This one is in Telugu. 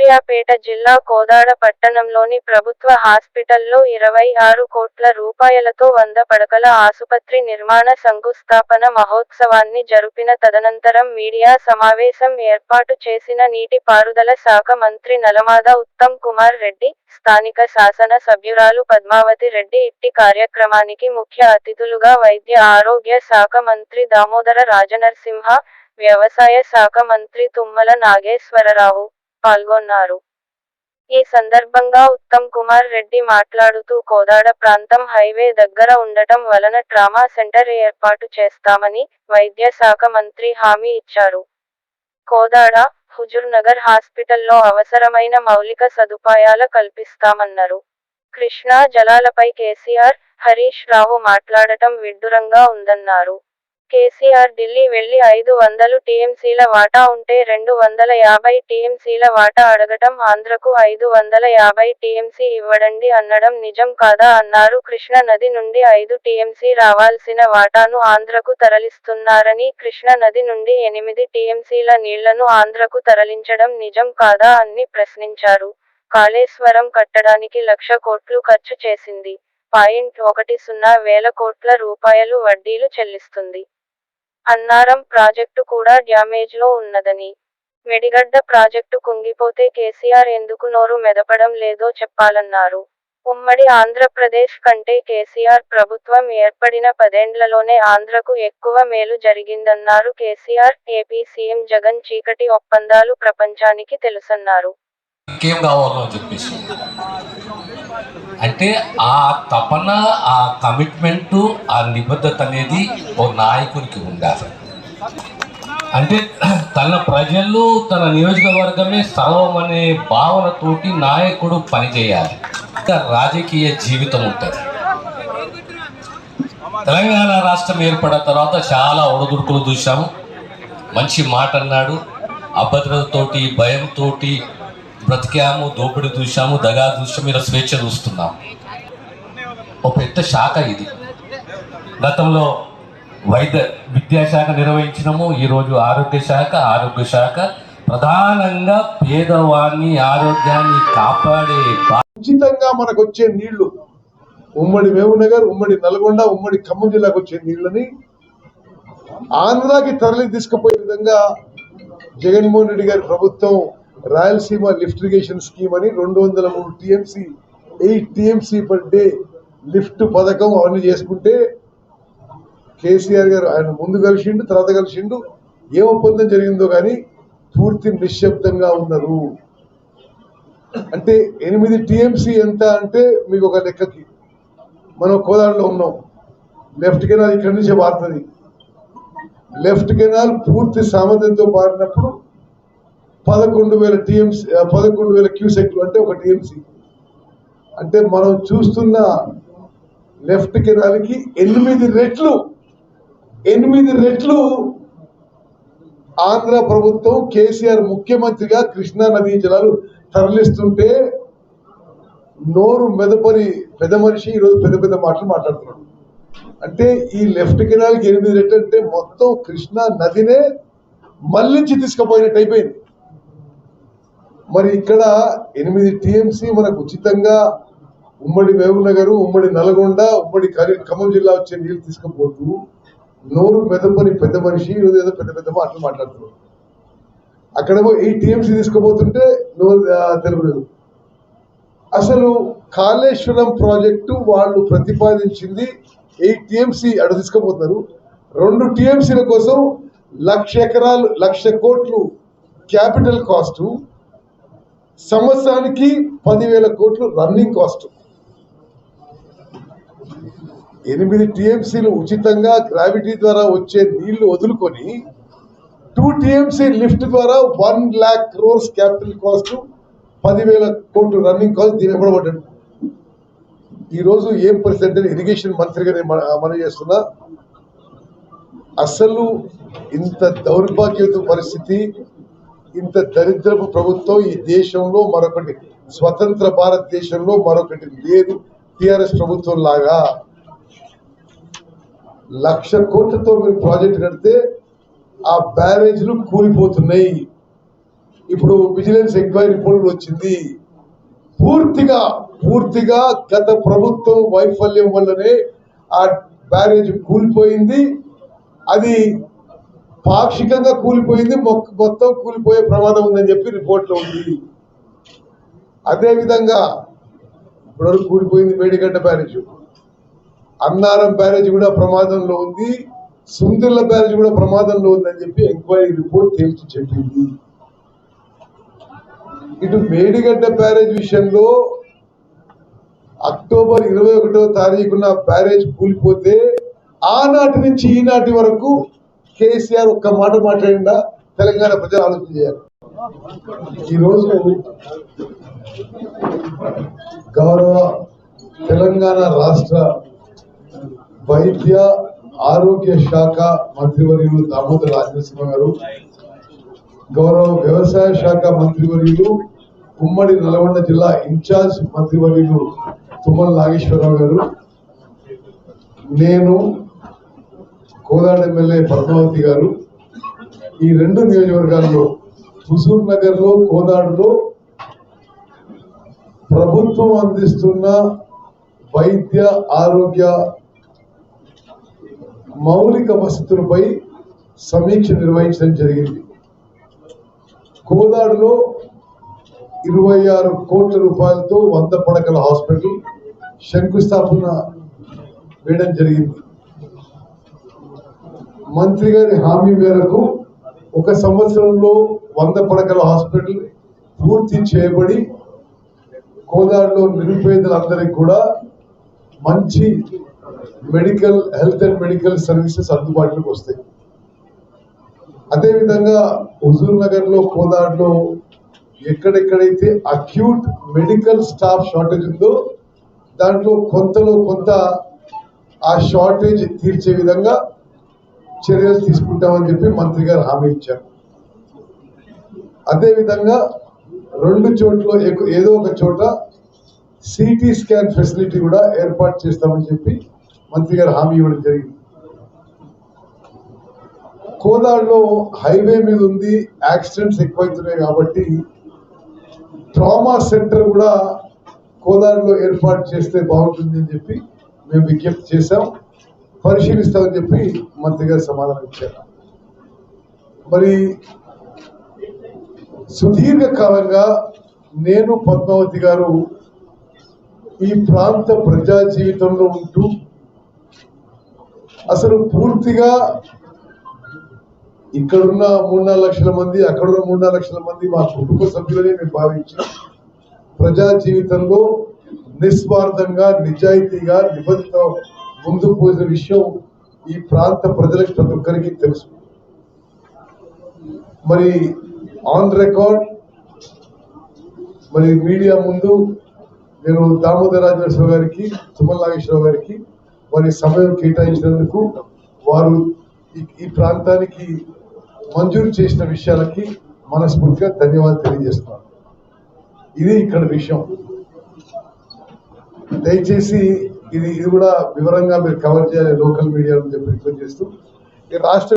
సూర్యాపేట జిల్లా కోదాడ పట్టణంలోని ప్రభుత్వ హాస్పిటల్లో 26 కోట్ల రూపాయలతో 100 పడకల ఆసుపత్రి నిర్మాణ శంకుస్థాపన మహోత్సవాన్ని జరిపిన తదనంతరం మీడియా సమావేశం ఏర్పాటు చేసిన నీటి పారుదల శాఖ మంత్రి నలమాద ఉత్తమ్ కుమార్ రెడ్డి, స్థానిక శాసన సభ్యురాలు పద్మావతి రెడ్డి. ఇట్టి కార్యక్రమానికి ముఖ్య అతిథులుగా వైద్య ఆరోగ్య శాఖ మంత్రి దామోదర రాజనరసింహ, వ్యవసాయ శాఖ మంత్రి తుమ్మల నాగేశ్వరరావు పాల్గొన్నారు. ఈ సందర్భంగా ఉత్తమ్ కుమార్ రెడ్డి మాట్లాడుతూ కోదాడ ప్రాంతం హైవే దగ్గర ఉండటం వలన ట్రామా సెంటర్ ఏర్పాటు చేస్తామని వైద్య శాఖ మంత్రి హామీ ఇచ్చారు. కోదాడ, హుజూర్ నగర్ హాస్పిటల్లో అవసరమైన మౌలిక సదుపాయాల కల్పిస్తామన్నారు. కృష్ణా జలాలపై కేసీఆర్, హరీష్ రావు మాట్లాడటం విడ్డూరంగా ఉందన్నారు. కేసీఆర్ ఢిల్లీ వెళ్లి 500 టీఎంసీల వాటా ఉంటే 250 టీఎంసీల వాటా అడగటం, ఆంధ్రకు 550 టీఎంసీ ఇవ్వడండి అనడం నిజం కాదా అన్నారు. కృష్ణ నది నుండి 5 టీఎంసీ రావాల్సిన వాటాను ఆంధ్రకు తరలిస్తున్నారని, కృష్ణ నది నుండి 8 టీఎంసీల నీళ్లను ఆంధ్రకు తరలించడం నిజం కాదా అని ప్రశ్నించారు. కాళేశ్వరం కట్టడానికి 1,00,000 కోట్లు ఖర్చు చేసింది. 1.10 వేల కోట్ల రూపాయలు వడ్డీలు చెల్లిస్తుంది. అన్నారం ప్రాజెక్టు కూడా డ్యామేజ్లో ఉన్నదని, మెడిగడ్డ ప్రాజెక్టు కుంగిపోతే కేసీఆర్ ఎందుకు నోరు మెదపడం లేదో చెప్పాలన్నారు. ఉమ్మడి ఆంధ్రప్రదేశ్ కంటే కేసీఆర్ ప్రభుత్వం ఏర్పడిన 10 ఏళ్లలోనే ఆంధ్రకు ఎక్కువ మేలు జరిగిందన్నారు. కేసీఆర్, ఏపీ సీఎం జగన్ చీకటి ఒప్పందాలు ప్రపంచానికి తెలుసన్నారు. ఇంకేం కావాలో చెప్పేసి అంటే ఆ తపన, ఆ కమిట్మెంటు, ఆ నిబద్ధత అనేది ఓ నాయకునికి ఉండాలి. అంటే తన ప్రజలు, తన నియోజకవర్గమే సర్వం అనే భావనతోటి నాయకుడు పనిచేయాలి. రాజకీయ జీవితం ఉంటుంది. తెలంగాణ రాష్ట్రం ఏర్పడిన తర్వాత చాలా ఒడిదుడుకులు చూసాము. మంచి మాట అన్నాడు. అభద్రతతోటి, భయంతో బ్రతికాము, దోపిడీ చూసాము, దగా చూసాము, ఇలా స్వేచ్ఛ చూస్తున్నాం. ఒక పెద్ద శాఖ ఇది. గతంలో విద్యాశాఖ నిర్వహించినాము, ఈరోజు ఆరోగ్య శాఖ ప్రధానంగా పేదవాన్ని ఆరోగ్యాన్ని కాపాడే. ఉచితంగా మనకు వచ్చే నీళ్లు, ఉమ్మడి మహబూబ్నగర్, ఉమ్మడి నల్గొండ, ఉమ్మడి ఖమ్మం జిల్లాకు వచ్చే నీళ్లని ఆంధ్రాకి తరలి తీసుకుపోయే విధంగా జగన్మోహన్ రెడ్డి గారి ప్రభుత్వం రాయలసీమ లిఫ్ట్ ఇరిగేషన్ స్కీమ్ అని 203 TMC, 8 TMC per day lift పథకం అవన్నీ చేసుకుంటే కేసీఆర్ గారు ఆయన ముందు కలిసిండు, తర్వాత కలిసిండు. ఏ ఒప్పందం జరిగిందో కానీ పూర్తి నిశ్శబ్దంగా ఉన్నారు. అంటే 8 టీఎంసీ ఎంత అంటే మీకు ఒక లెక్కకి, మనం కోదాడలో ఉన్నాం, లెఫ్ట్ కెనాల్ ఇక్కడి నుంచే పారుతుంది. లెఫ్ట్ కెనాల్ పూర్తి సామర్థ్యంతో పారినప్పుడు 11,000 టీఎంసీ, 11,000 క్యూసెక్లు అంటే ఒక టీఎంసీ. అంటే మనం చూస్తున్న లెఫ్ట్ కెనాల్కి 8 రెట్లు ఆంధ్ర ప్రభుత్వం, కేసీఆర్ ముఖ్యమంత్రిగా కృష్ణా నదీ జలాలు తరలిస్తుంటే నోరు మెదపని పెద్ద మనిషి ఈరోజు పెద్ద మాటలు మాట్లాడుతున్నాడు. అంటే ఈ లెఫ్ట్ కెనాల్కి 8 రెట్లు అంటే మొత్తం కృష్ణా నదినే మళ్లించి తీసుకుపోయినట్టు అయిపోయింది. మరి ఇక్కడ 8 టీఎంసీ మనకు ఉచితంగా ఉమ్మడి మహబూబ్నగర్, ఉమ్మడి నల్గొండ, ఉమ్మడి ఖమ్మం జిల్లా వచ్చే నీళ్లు తీసుకుపోతూ నోరు మెదపని పెద్ద మనిషి ఈరోజు ఏదో పెద్ద మాటలు మాట్లాడుతున్నారు. అక్కడేమో 8 టీఎంసీ తీసుకుపోతుంటే నోరు తెలుగులేదు. అసలు కాళేశ్వరం ప్రాజెక్టు వాళ్ళు ప్రతిపాదించింది 8 టీఎంసీ అటు తీసుకుపోతున్నారు. 2 టీఎంసీల కోసం 1,00,000 ఎకరాలు, 1,00,000 కోట్లు క్యాపిటల్ కాస్ట్, సంవత్సరానికి 10,000 కోట్లు రన్నింగ్ కాస్ట్. 8 టీఎంసీలు ఉచితంగా గ్రావిటీ ద్వారా వచ్చే నీళ్లు వదులుకొని 2 టీఎంసీ లిఫ్ట్ ద్వారా 1,00,000 crores క్యాపిటల్ కాస్ట్, 10,000 కోట్లు రన్నింగ్ కాస్ట్. దీని ఇవ్వబడ్డాడు. ఈరోజు ఏం పరిస్థితి అంటే ఇరిగేషన్ మంత్రిగా నేను మనం చేస్తున్నా, అసలు ఇంత దౌర్భాగ్యత పరిస్థితి, ఇంత దరిద్రపు ప్రభుత్వం ఈ దేశంలో మరొకటి, స్వతంత్ర భారతదేశంలో మరొకటి లేదు. టిఆర్ఎస్ ప్రభుత్వం లాగా 1,00,000 కోట్లతో మీరు ప్రాజెక్ట్ కడితే ఆ బ్యారేజ్లు కూలిపోతున్నాయి. ఇప్పుడు విజిలెన్స్ ఎంక్వైరీ రిపోర్ట్ వచ్చింది. పూర్తిగా గత ప్రభుత్వం వైఫల్యం వల్లనే ఆ బ్యారేజ్ కూలిపోయింది. అది పాక్షికంగా కూలిపోయింది, మొత్తం కూలిపోయే ప్రమాదం ఉందని చెప్పి రిపోర్ట్లో ఉంది. అదేవిధంగా ఇప్పటివరకు కూలిపోయింది మేడిగడ్డ బ్యారేజ్, అన్నారం బ్యారేజ్ కూడా ప్రమాదంలో ఉంది, సుందిర్ల బ్యారేజ్ కూడా ప్రమాదంలో ఉందని చెప్పి ఎంక్వైరీ రిపోర్ట్ తేల్చి చెప్పింది. ఇటు మేడిగడ్డ బ్యారేజ్ విషయంలో అక్టోబర్ 21వ తారీఖున బ్యారేజ్ కూలిపోతే ఆనాటి నుంచి ఈనాటి వరకు కేసీఆర్ ఒక్క మాట మాట్లాడిందా? తెలంగాణ ప్రజలు ఆలోచన చేయాలి. ఈరోజు గౌరవ తెలంగాణ రాష్ట్ర వైద్య ఆరోగ్య శాఖ మంత్రివర్యులు దామోదర రాజనరసింహ గారు, గౌరవ వ్యవసాయ శాఖ మంత్రివర్యులు ఉమ్మడి నల్గొండ జిల్లా ఇన్ఛార్జ్ మంత్రివర్యులు తుమ్మల నాగేశ్వరరావు గారు, నేను కోదాడ ఎమ్మెల్యే పద్మావతి గారు ఈ రెండు నియోజకవర్గాల్లో హుజూర్ నగర్ లో కోదాడులో ప్రభుత్వం అందిస్తున్న వైద్య ఆరోగ్య మౌలిక వసతులపై సమీక్ష నిర్వహించడం జరిగింది. కోదాడులో 26 కోట్ల రూపాయలతో 100 పడకల హాస్పిటల్ శంకుస్థాపన వేయడం జరిగింది. మంత్రి గారి హామీ మేరకు 1 సంవత్సరంలో 100 పడకల హాస్పిటల్ పూర్తి చేయబడి కోదాడులో నిరుపేదలందరికీ కూడా మంచి హెల్త్ అండ్ మెడికల్ సర్వీసెస్ అందుబాటులోకి వస్తాయి. అదేవిధంగా హుజూర్ నగర్ లో కోదాడులో ఎక్కడెక్కడైతే అక్యూట్ మెడికల్ స్టాఫ్ షార్టేజ్ ఉందో దాంట్లో కొంత ఆ షార్టేజ్ తీర్చే విధంగా చర్యలు తీసుకుంటామని చెప్పి మంత్రి గారు హామీ ఇచ్చారు. అదేవిధంగా 2 చోట్ల ఏదో ఒక చోట సిటీ స్కాన్ ఫెసిలిటీ కూడా ఏర్పాటు చేస్తామని చెప్పి మంత్రి గారు హామీ ఇవ్వడం జరిగింది. కోదాడులో హైవే మీద ఉంది, యాక్సిడెంట్స్ ఎక్కువైతున్నాయి కాబట్టి ట్రామా సెంటర్ కూడా కోదాడులో ఏర్పాటు చేస్తే బాగుంటుంది అని చెప్పి మేము విజ్ఞప్తి చేశాం, పరిశీలిస్తామని చెప్పి మంత్రి గారు సమాధానం ఇచ్చారు. మరి సుదీర్ఘకాలంగా నేను పద్మావతి గారు ఈ ప్రాంత ప్రజా జీవితంలో ఉంటూ అసలు పూర్తిగా ఇక్కడున్న 3-4 లక్షల మంది, అక్కడున్న 3-4 లక్షల మంది మా కుటుంబ సభ్యులనే మేము భావించాం. ప్రజా జీవితంలో నిస్వార్థంగా, నిజాయితీగా, నిబద్ధత ముందుకు పోసిన విషయం ఈ ప్రాంత ప్రజలకు ప్రతి ఒక్కరికి తెలుసు. మరి ఆన్ రికార్డ్ మరి మీడియా ముందు నేను దామోదర రాజనరసింహ గారికి, తుమ్మల నాగేశ్వరరావు గారికి వారి సమయం కేటాయించినందుకు, వారు ఈ ప్రాంతానికి మంజూరు చేసిన విషయాలకి మనస్ఫూర్తిగా ధన్యవాదాలు తెలియజేస్తున్నాను. ఇది ఇక్కడ విషయం. దయచేసి ఇది కూడా వివరంగా మీరు కవర్ చేయాలి లోకల్ మీడియా అని చెప్పి రిక్వెస్ట్ చేస్తూ ఈ రాష్ట్ర